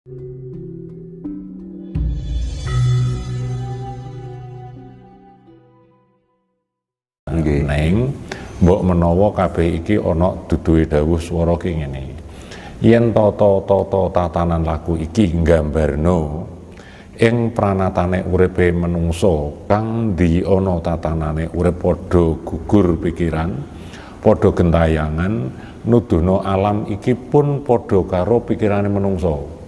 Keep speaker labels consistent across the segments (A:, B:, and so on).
A: Neng mbok menawa kabeh iki ana duduhe dawuh swara ki ngene. Yen tata tatanan laku iki nggambarno ing pranatane uripe menungsa kang ndi ana tatanane urip padha gugur pikiran, padha gentayangan, nuduhna alam iki pun padha karo pikirane menungsa.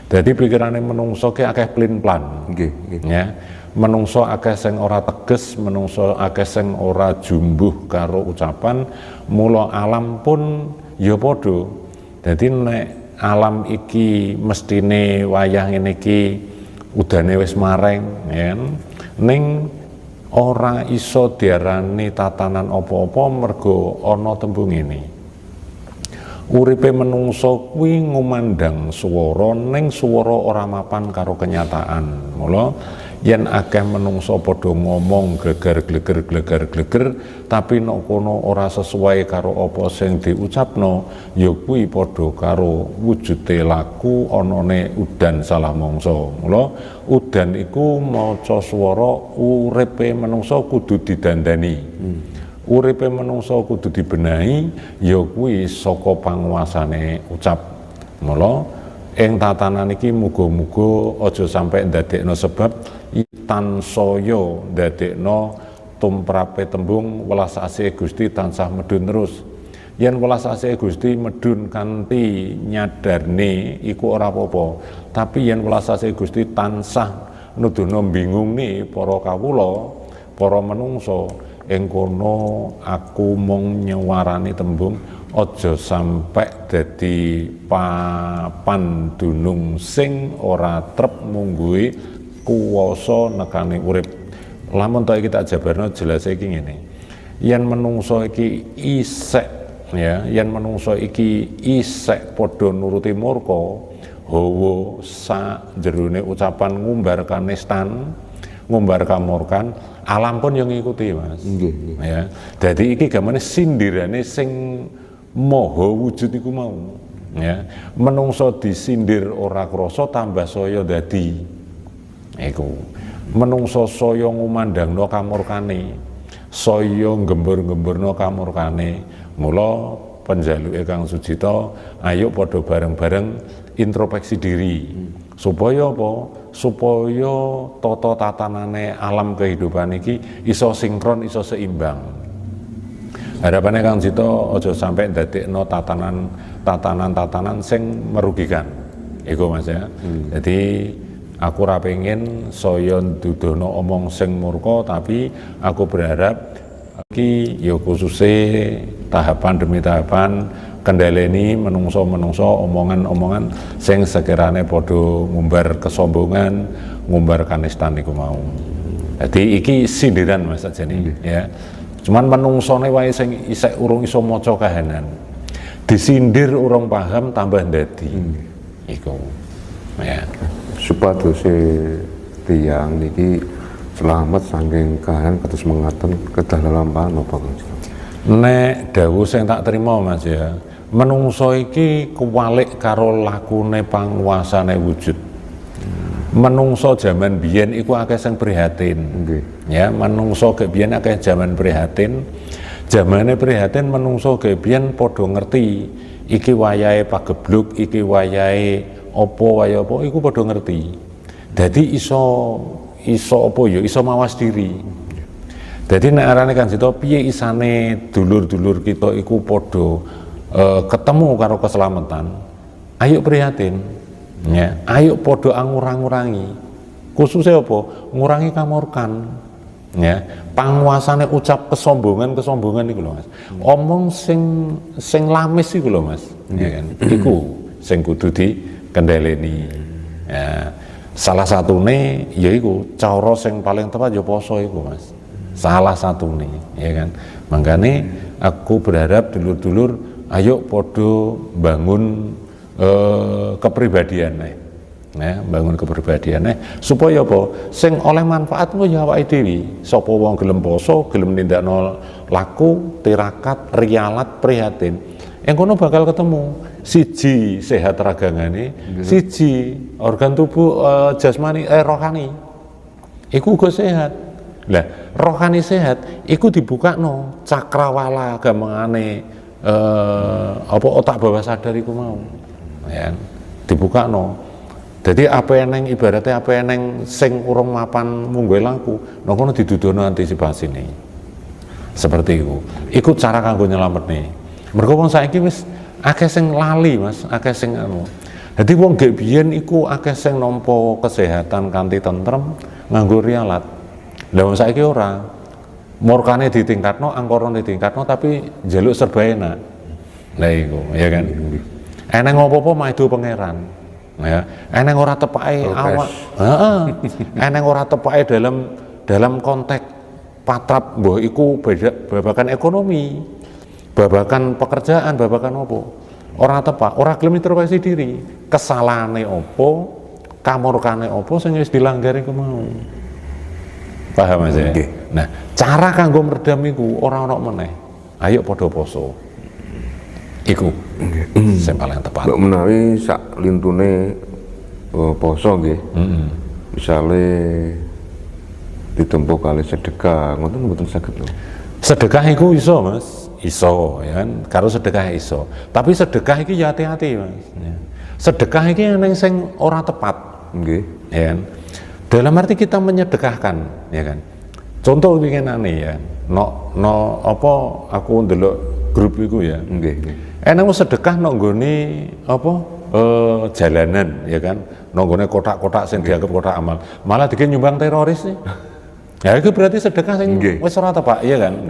A: Dadi pikirane menungsa ki akeh plin-plan.
B: Nggih.
A: Ya. Menungso akeh sing ora teges, menungso akeh sing ora jumbuh karo ucapan, mula alam pun ya padha. Dadi nek alam iki mestine wayah ngene iki udane wis mareng, ya. Ning ora iso diarani tatanan apa-apa mergo ana tembung ngene. Uripe menungso kuwi ngumandang swara ning swara ora mapan karo kenyataan. Mula yen akeh menungso padha ngomong gleger tapi nek kono ora sesuai karo apa sing diucapno ya kuwi padha karo wujude laku anane udan salah mangsa. Mula udan iku maca swara uripe menungso kudu didandani. Uripe menungsa kudu dibenahi ya kuwi saka panguasane ucap. Mula ing tatanan iki muga-muga aja sampe ndadekno sebab tansaya ndadekno tumrape tembung welas asih Gusti tansah medun terus. Yen welas asih Gusti medun kanthi nyadarne iku ora apa-apa, tapi yen welas asih Gusti tansah nuduhna bingungne para kawula, para menungsa, ing kono aku mung nyewarani tembung aja sampai dadi papan dunung sing ora trep mungguhe kuwasa nekane urip. Lamun ta iki tak jabarno jelas iki ngene. Yen menungso iki isek ya, yen menungso iki isek padha nuruti murka, hawa sak jerone ucapan ngumbar kanistan, ngumbar kamurkan, alam pun yang ngikuti, Mas.
B: Nggih.
A: Ya. Jadi iki gamane sindirane sing maha wujud iku mau. Ya. Menungso disindir ora krasa tambah saya dadi. Iku. Menungso saya ngumandangno kamurkane, saya gembur-gemburno kamurkane. Mula penjaluke Kang Sujito, ayo padha bareng-bareng introspeksi diri. Supaya apa? Supaya tata tatanane alam kehidupan iki iso sinkron, iso seimbang. Harapannya Kang Sujito aja sampai ndadekno tatanan sing merugikan. Iku Mas ya. Jadi aku ora pengen saya nduduhno omong sing murka, tapi aku berharap iki ya khususnya tahapan demi tahapan kendaleni menungso-menungso omongan-omongan sing sekirane padha ngumbar kesombongan, ngumbar kanistan iku mau. Jadi iki sindiran Mas ajane ya. Cuman menungsone wae sing isek urung iso maca kahanan. Disindir urung paham tambah ndadi. Iku. Ya.
B: Supados tiyang niki selamat saking kahanan kados mengaten kedah lelampahan napa Kang?
A: Nek dawuh sing tak terima Mas ya, menungso iki kewalik karo lakune panguasane wujud. Menungso jaman biyen iku akeh sing prihatin. Ya, menungso ge biyen akeh jaman prihatin. Jamane prihatin menungso ge biyen padha ngerti iki wayahe pagebluk, iki wayahe apa wae apa iku padha ngerti. Dadi iso apa ya, iso mawas diri. Jadi nek arane Kang Sujito piye isane dulur-dulur kita iku padha ketemu karo keselamatan. Ayo prihatin. Ya, ayo padha angur-angurangi. Khususnya apa? Ngurangi kamurkan. Ya, panguasane ucap kesombongan iku lho Mas. Omong sing lamis iku lho Mas. Ya kan? Iku sing kudu dikendhaleni. Ya, salah satune yaiku cara sing paling tepat ya poso iku Mas. Salah satu nih, ya kan. Makanya aku berharap dulur-dulur ayo podo bangun kepribadian ya, bangun kepribadian supaya apa? Sing oleh manfaat ku ya awake dhewe. Sapa wong gelem poso, gelem nindakno laku, tirakat, rialat, prihatin. Yang kono bakal ketemu siji sehat ragangane, siji organ tubuh jasmani rohani iku uga sehat. Lah rohani sehat iku dibukakno cakrawala gampangane apa otak bawah sadar iku mau ya dibukakno. Jadi apa eneng ibaratnya apa eneng sing urung mapan mungguhe laku kono didudono antisipasi nih seperti itu. Ikut cara kanggo nyelametne. Mergo wong saiki wis akeh sing lali Mas, akeh sing anu. Dadi wong gek biyen iku akeh sing nampa kesehatan kanthi tentrem nganggo rialat. Lah wong saiki ora. Murkane ditingkatno, angkorane ditingkatno tapi njaluk serba enak. Lah iku, ya kan. Eneng apa-apa maido pangeran. Ya, eneng ora tepake awak. Heeh. Eneng ora tepake dalam konteks patrap mbah iku babakan ekonomi, babakan pekerjaan, babakan apa. Ora tepak, ora gelem introspeksi diri. Kesalahane apa, kamurkane apa sing wis dilanggar iku mau. Paham Mas ya? Okay. Nah, cara kanggo meredam iku ora ana meneh. Ayo padha poso. Iku sing paling tepat.
B: Mbok menawi sak lintune poso nggih. Misale ditempuh kali sedekah, ngoten mboten saged lho.
A: Sedekah iku iso Mas, iso ya kan, karo sedekah iso. Tapi sedekah iki ya hati-hati Mas. Ya. Sedekah iki eneng sing ora tepat.
B: Nggih.
A: Ya kan. Dalam arti kita menyedekahkan, ya kan. Contoh winginane ya, no apa aku ndelok grup iku ya.
B: Nggih.
A: Eneng sedekah nang nggone apa jalanan ya kan, nang nggone kotak-kotak sing dianggap kotak amal, malah dikene nyumbang teroris nih. Ya itu berarti sedekah sing wis ora tepak ya kan.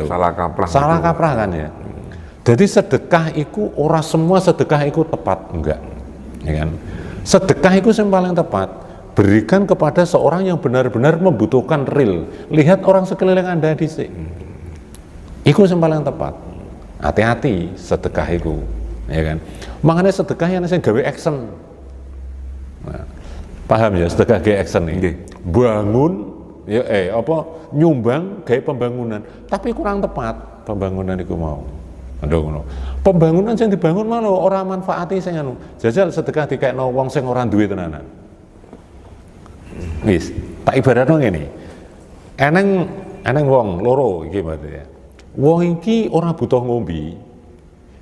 A: Salah kaprah kan ya. Jadi sedekah iku ora semua sedekah iku tepat, enggak. Ya kan. Sedekah iku sing paling tepat. Berikan kepada seorang yang benar-benar membutuhkan real. Lihat orang sekeliling Anda dhisik. Iku sing paling tepat. Hati-hati sedekah itu, ya kan. Makanya sedekah yang sing gawe action. Nah, paham ya sedekah gawe action ini. Bangun ya nyumbang gawe pembangunan, tapi kurang tepat pembangunan itu mau. Aduh ngono. Pembangunan yang dibangun malah ora manfaati sing anu. Jajal sedekah dikekno wong sing ora duwe tenanan. Wis, tak ibaratno ngene. Eneng wong loro iki berarti ya. Wong iki ora butuh ngombe.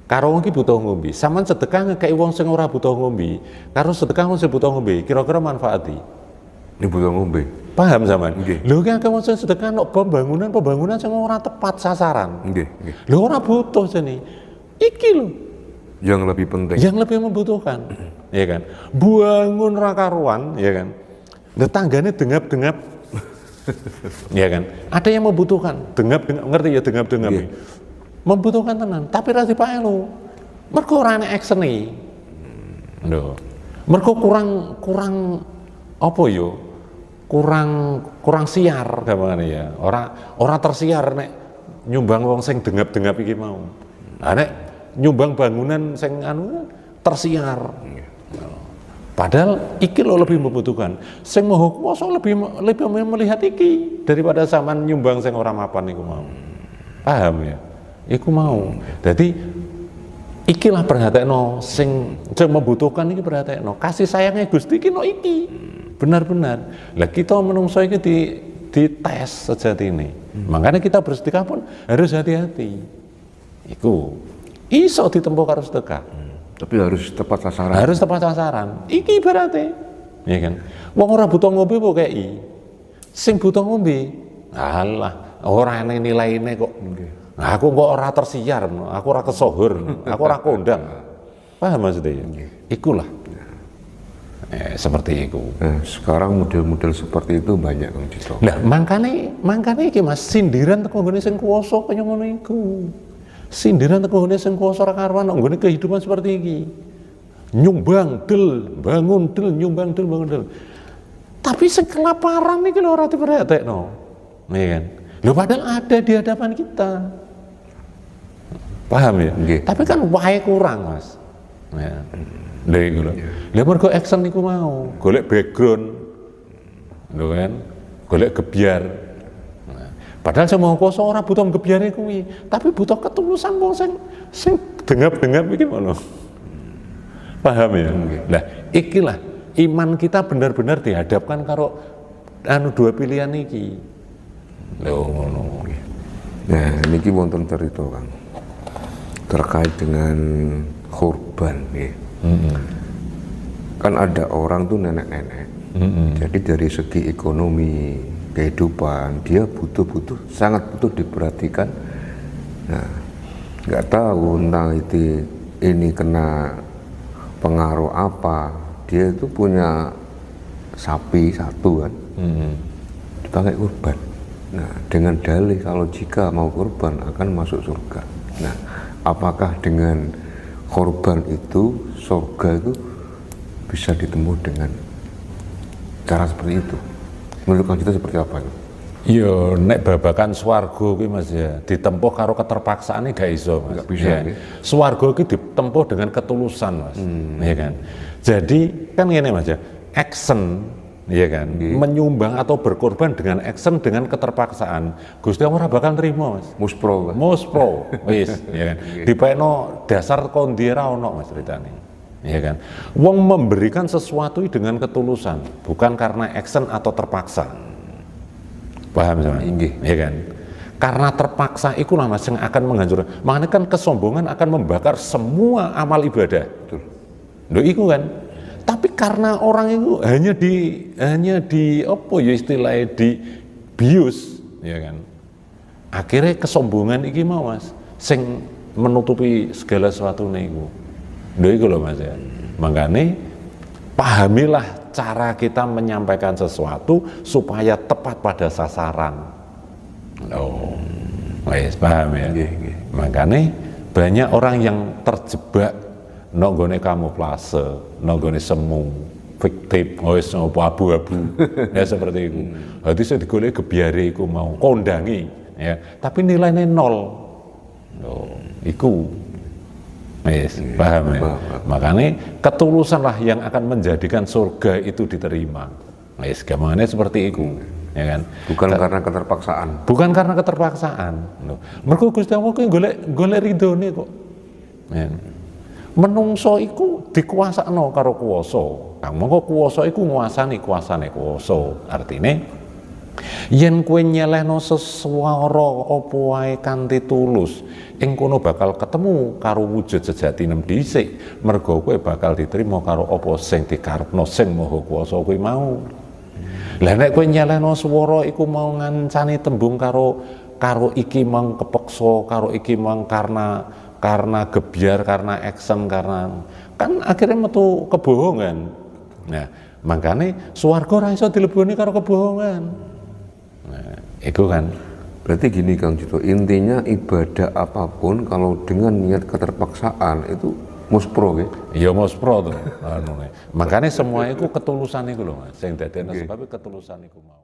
A: Karo wong iki butuh ngombe. Saman sedekah ngekeki wong sing ora butuh ngombe, karo sedekah wong sing butuh ngombe, kira-kira manfaati.
B: Ini butuh ngombe.
A: Paham sampean? Lho ki akeh wong sing sedekah nek pembangunan sing ora tepat sasaran. Nggih. Lho ora butuh jane. Iki lho
B: yang lebih penting.
A: Yang lebih membutuhkan. Ya kan? Bangun ra karuan, ya kan? Lah tanggane dengap-dengap. Ya kan? Ada yang membutuhkan, dengap-dengap, ngerti ya dengap-dengap. Yeah. Membutuhkan tenan, tapi ra dipake lho. Mergo ora ana action-e. Lho. Mergo kurang apa yo? Kurang siar gampangane ya. Ora tersiar nek nyumbang wong sing dengap-dengap iki mau. Nah nek nyumbang bangunan sing anu tersiar. Padahal iki lo lebih membutuhkan. Sing Maha Kuwasa lebih melihat iki daripada sampean nyumbang sing ora mapan iku mau. Paham ya? Iku mau. Jadi ikilah perhatekno sing membutuhkan iki perhatekno. Kasih sayangnya Gusti iki no iki. Benar-benar. Lah kita menungso iki di tes sejatine. Makanya kita bersedekah pun harus hati-hati. Iku iso ditempuh karo sedekah.
B: Tapi harus tepat sasaran.
A: Harus tepat sasaran. Iki ibaratnya, ya kan. Wong ora butuh ngombe kok kei. Sing butuh ngombe, alah, ora ana nilaine kok. Nah, aku kok ora tersiar, aku ora kesohor, aku ora kondang. Paham maksudnya? Ikulah. Seperti itu.
B: Sekarang model-model seperti itu banyak Kang Cito.
A: Nah, mangkane iki Mas, sindiran teko nggone sing kuwasa kaya ngono iku. Sindiran teko ngene sing kuwasa ora karuan nggone kehidupan seperti iki. Nyumbang del, bangun del, nyumbang del, bangun del. Tapi sing kelaparan iki lho ora diperhatekno. Iya kan? Lho padahal ada di hadapan kita. Paham ya? Okay. Tapi kan wae kurang, Mas. Ya. Lha iku lho. Lha mergo action niku mau, golek background. Lho kan? Golek gebyar. Padahal Sang Maha Kuwasa ora butuh gebyare kuwi, tapi butuh ketulusan wong sing dengap-dengap iki ngono. Paham ya? Nah, ikilah iman kita benar-benar dihadapkan karo dua pilihan iki. Lho ngono.
B: Nah, niki wonten cerita Kang terkait dengan korban ya. Kan ada orang tuh nenek-nenek. Jadi dari segi ekonomi kehidupan dia sangat butuh diperhatikan. Nah, nggak tahu entah itu ini kena pengaruh apa, dia itu punya sapi satu kan, dipakai kurban. Nah, dengan dalih kalau jika mau kurban akan masuk surga. Nah, apakah dengan korban itu surga itu bisa ditemu dengan cara seperti itu? Menurut Kang Cito seperti apa itu?
A: Yo nek babakan swarga kuwi Mas ya, ditempuh karo keterpaksaan gak iso Mas.
B: Gak bisa.
A: Ya. Swarga iki ditempuh dengan ketulusan Mas. Ya kan. Jadi kan ngene Mas ya, action ya kan, menyumbang atau berkorban dengan action dengan keterpaksaan. Gusti Allah ora bakal nrimo Mas.
B: Muspro kan?
A: Muspro wis ya kan. Dipekno dasar kondi ra ono Mas ceritane. Ya kan. Wong memberikan sesuatu dengan ketulusan, bukan karena action atau terpaksa. Paham sama? Ya kan? Karena terpaksa itulah Mas yang akan menghancurkan. Makanya kan kesombongan akan membakar semua amal ibadah.
B: Betul.
A: Loh iku kan. Tapi karena orang itu hanya di apa ya istilahnya di bius, ya kan. Akhirnya kesombongan iki mau Mas sing menutupi segala sesuatu niku. Lho iku lho Mas ya. Makanya pahamilah cara kita menyampaikan sesuatu supaya tepat pada sasaran. Oh, wes paham ya. Makanya banyak orang yang terjebak nonggone kamuflase, nonggone semu, fiktif, wes abu-abu, ya seperti itu. Hati saya digolek gebiare iku mau kondangi, ya. Tapi nilainya 0. Oh, iku. Yes, paham ya. Makanya ketulusanlah yang akan menjadikan surga itu diterima. Yes, gamane seperti itu, ya kan?
B: Bukan karena keterpaksaan.
A: Bukan karena keterpaksaan. Mergo Gusti Allah kuwi golek ridhone kok. Ya. Menungso iku dikuasakno karo kuwasa. Kang mongko kuwasa iku nguasani kuasane kuwasa. Artine yen kowe nyelehno seswara apa wae kanthi tulus, ing kono bakal ketemu karo wujud sejatine dhisik, mergo kowe bakal diterima karo apa sing dikarepno sing maha kuwasa kuwi mau. Lah nek kowe nyelehno swara iku mau ngancani tembung karo iki mang kepeksa, karo iki mang karena gebyar, karena action, karena kan akhirnya metu kebohongan. Nah, makanya swarga ora iso dileboni karo kebohongan. Nah, itu kan.
B: Berarti gini Kang Cito, intinya ibadah apapun kalau dengan niat keterpaksaan itu muspro ya?
A: Iya muspro tuh. Makanya semua itu ketulusan itu loh Mas. Sing dadekno sebab ketulusan itu mau.